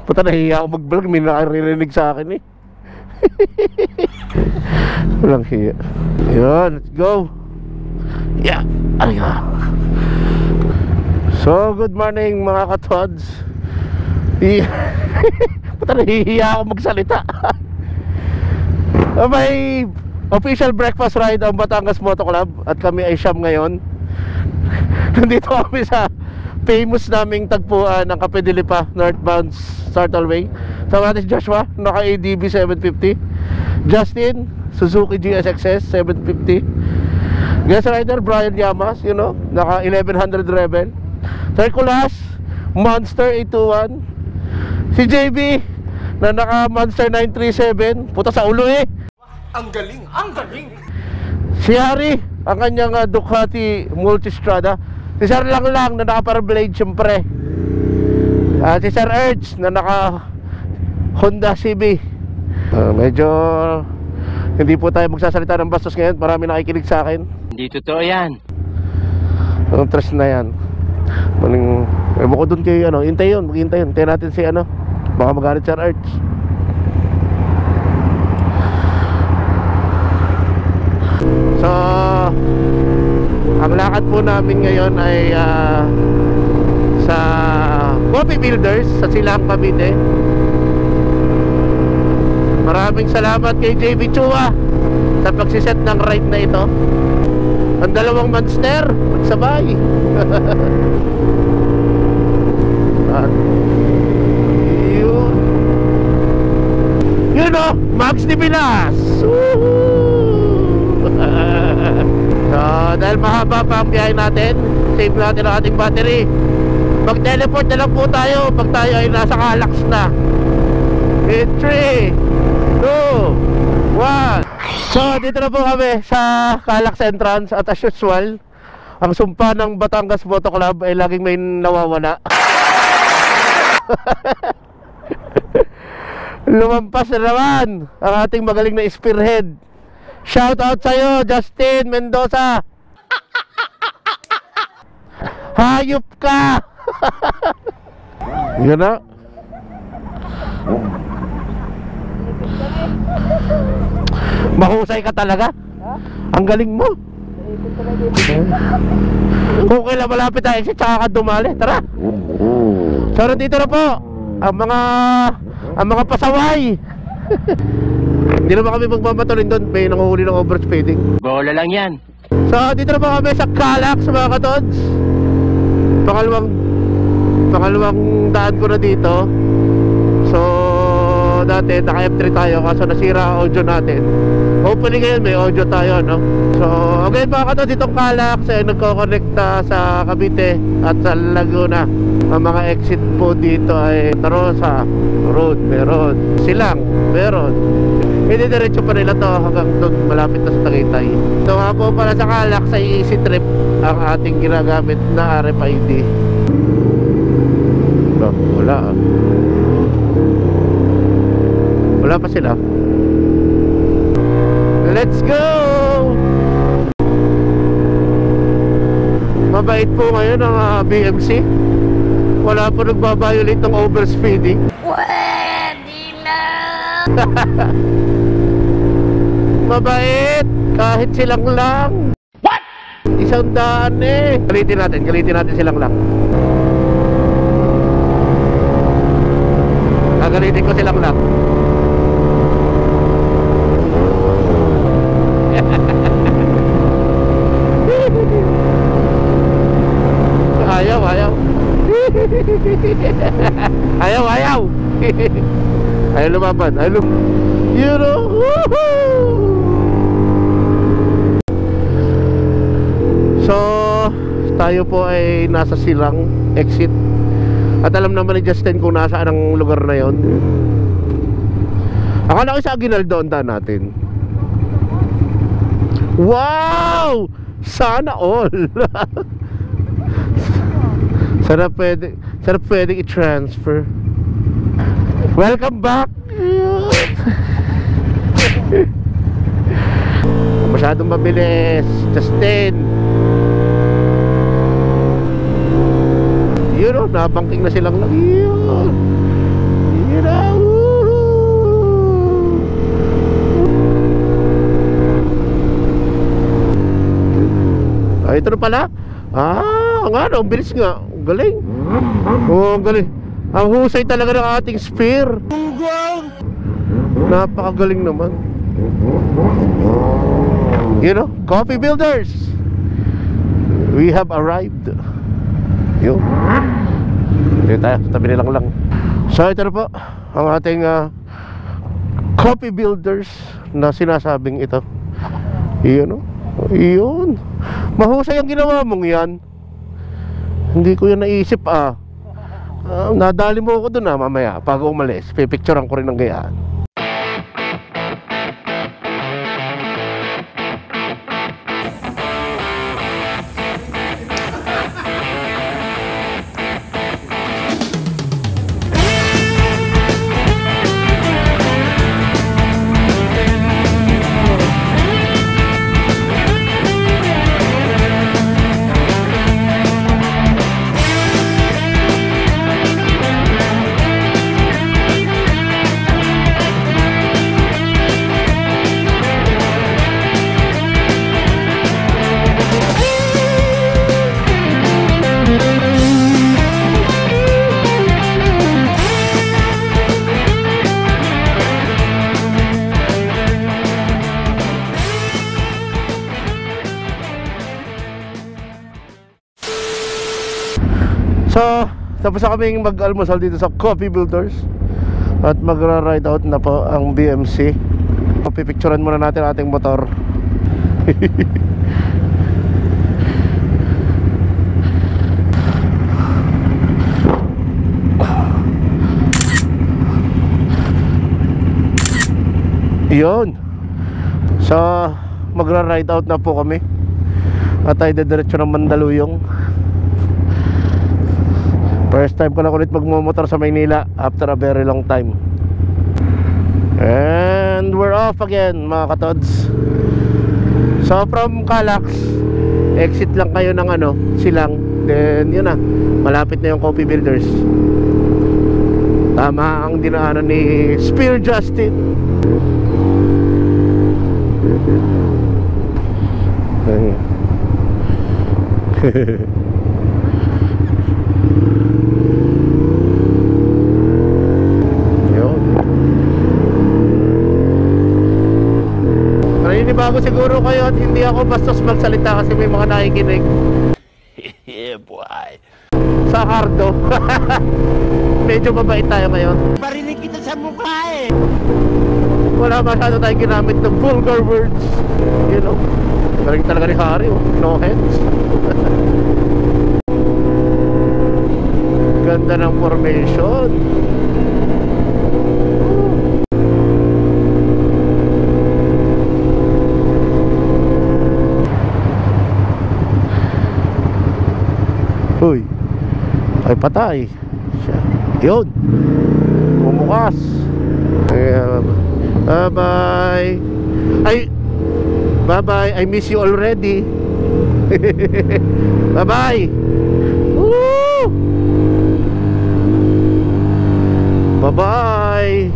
Puta, nahiya ako mag-vlog. May nakarinig sa akin eh. Walang hiya. Yun, let's go. Yeah, ayun. So, good morning mga katods. Puta, nahihiya ako magsalita. May official breakfast ride ang Batangas Moto Club. At kami ay siyam ngayon. Nandito kami sa famous naming tagpuan ng Cafe de Lipa, northbound Sartol Way. Sama natin si Joshua, naka ADB 750. Justin, Suzuki GSXS 750. Guest rider Brian Llamas, you know, naka 1100 Rebel. Circulas, Monster 821. Si JB na naka Monster 937. Puta sa ulo eh. Ang galing, ang galing. Si Harry, ang kanyang Ducati Multistrada. Si Sir lang na naka-Parablade syempre. Si Sir Urge na naka Honda CB. Medyo hindi po tayo magsasalita ng bastos ngayon. Marami nakikinig sa akin. Hindi totoo yan. Ang trust na yan. Maling, ewan ko dun kay hintay yun, maghintay yun. Hintayin natin si baka magalit Sir Urge. So ang lakad po namin ngayon ay sa Coffee Builders sa Silang, Cavite. Maraming salamat kay JB Chua sa pagsiset ng ride na ito. Ang dalawang monster magsabay. At yun o, Max de Pilas. So, dahil mahaba pa ang biyahe natin, save natin ang ating battery. Mag-teleport na lang po tayo pag tayo ay nasa Calax na. In 3, 2, 1. So, dito na po kami sa Calax entrance. At as usual, ang sumpa ng Batangas Moto Club ay laging may nawawala. Lumampas na naman ang ating magaling na spearhead. Shout out sa'yo, Justin Mendoza. Hayop ka. Yun na. Mahusay ka talaga. Ang galing mo. Kung kailan malapit tayo exit, tsaka ka dumali. Tara. So dito na po ang mga pasaway. Hindi naman kami magmamatulin doon. May nanguhuli ng overspeeding. Bola lang yan. So dito na po kami sa Calax mga katods. Pangalawang daan ko na dito. So dati naka F3 tayo kaso nasira audio natin. Hopefully ngayon may audio tayo, no? So okay mga katods, itong Calax ay nagko-connecta sa Cavite at sa Laguna. Ang mga exit po dito ay Tarosa Road, meron Silang, meron. Hindi diretso pa nila to hanggang doon malapit na sa Tagaytay. So nga po para sa Calax ay Easy Trip ang ating ginagamit na RFID. Wala wala pa sila. Let's go! Mabait po ngayon ang BMC. Wala po nagbabiolate ng overspeeding. Pwede na! Mabait! Kahit silang lang. What? 100 eh. Galitin natin silang lang. Gagalitin ko silang lang. Ayaw ayaw lumaban. You know, so tayo po ay nasa Silang exit. At alam naman ni Justin kung nasaan ang lugar na yon. Akala ko sa Aguinaldo ang daan natin. Wow! Sana all. Sana pwedeng i-transfer. Welcome back. Masyadong mabilis, Justin. Yun o, nabangking na silang lang. Yun. Sige na. Ay, ito na pala. Nga no, ang bilis nga. Ang galing. Oo, ang galing. Ang husay talaga ng ating spear. Napakagaling naman. You know, coffee builders, we have arrived. Yun. Dito tayo, tabi nilang lang. So ito na po ang ating coffee builders na sinasabing ito. Yun, no? Yun. Mahusay ang ginawa mong yan. Hindi ko yan naisip nadali mo ako dun mamaya pag umalis. Pipicturean ko rin ng gayaan. So, tapos na kaming mag-almusal dito sa Coffee Builders. At magra-ride out na po ang BMC. Pipicturean muna natin ating motor. Yun. So, magra-ride out na po kami. At tayo diretso ng Mandaluyong. First time ko lang ulit magmumotor sa Maynila after a very long time. And we're off again mga katods. So from Calax, exit lang kayo ng Silang. Then yun na, malapit na yung Coffee Builders. Tama ang dinaanan ni Spear Justin. Bago siguro kayo at hindi ako bastos magsalita kasi may mga nakikinig. Yeah boy. Sa hardo. Medyo mabait tayo ngayon. Parinig kita sa mukha eh. Wala masyado tayong ginamit ng vulgar words. You know, galing talaga ni Harry, no heads. Ganda ng formation. Uy, ay patay. Yun, bumukas. Bye bye. Ay, bye bye, I miss you already. Bye bye. Woo! Bye bye.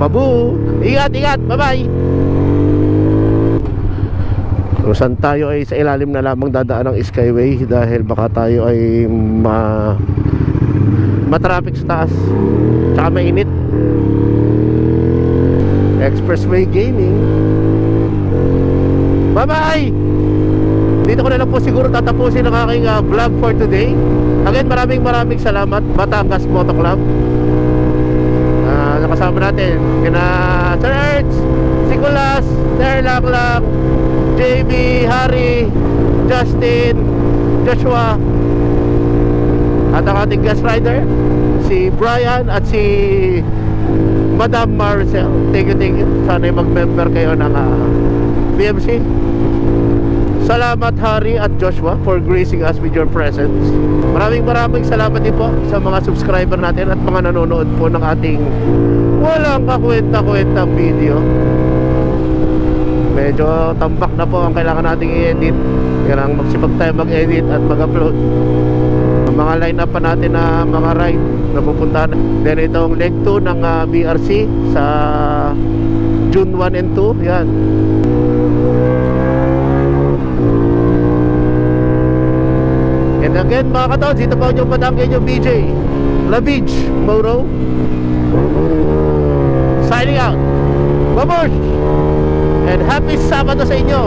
Babu, ingat, bye-bye. Saan tayo ay sa ilalim na lamang dadaan ng Skyway dahil baka tayo ay matraffic sa taas. Tsaka mainit. Expressway Gaming. Bye-bye. Dito ko na lang po siguro tatapusin ang aking vlog for today. Again, maraming salamat Batangas Moto Club. Nakasama natin kina Sir Ertz, Sikulas, Terlak, JB, Harry, Justin, Joshua, at ang ating guest rider si Brian at si Madam Marcel. Thank you. Sana mag-member kayo ng BMC. Salamat Harry at Joshua for gracing us with your presence. Maraming salamat din po sa mga subscriber natin at mga nanonood po ng ating walang kakwenta-kwentang video. Medyo tambak na po ang kailangan nating i-edit. Kailangan magsipag tayo mag-edit at mag-upload ang mga line-up pa natin na mga ride na pupuntahan. Then itong leg 2 ng BRC sa June 1 and 2. Yan. And again mga katons, dito po yung patangkin yung BJ Labij Moro signing out. Babush! And happy Sabado sa inyo.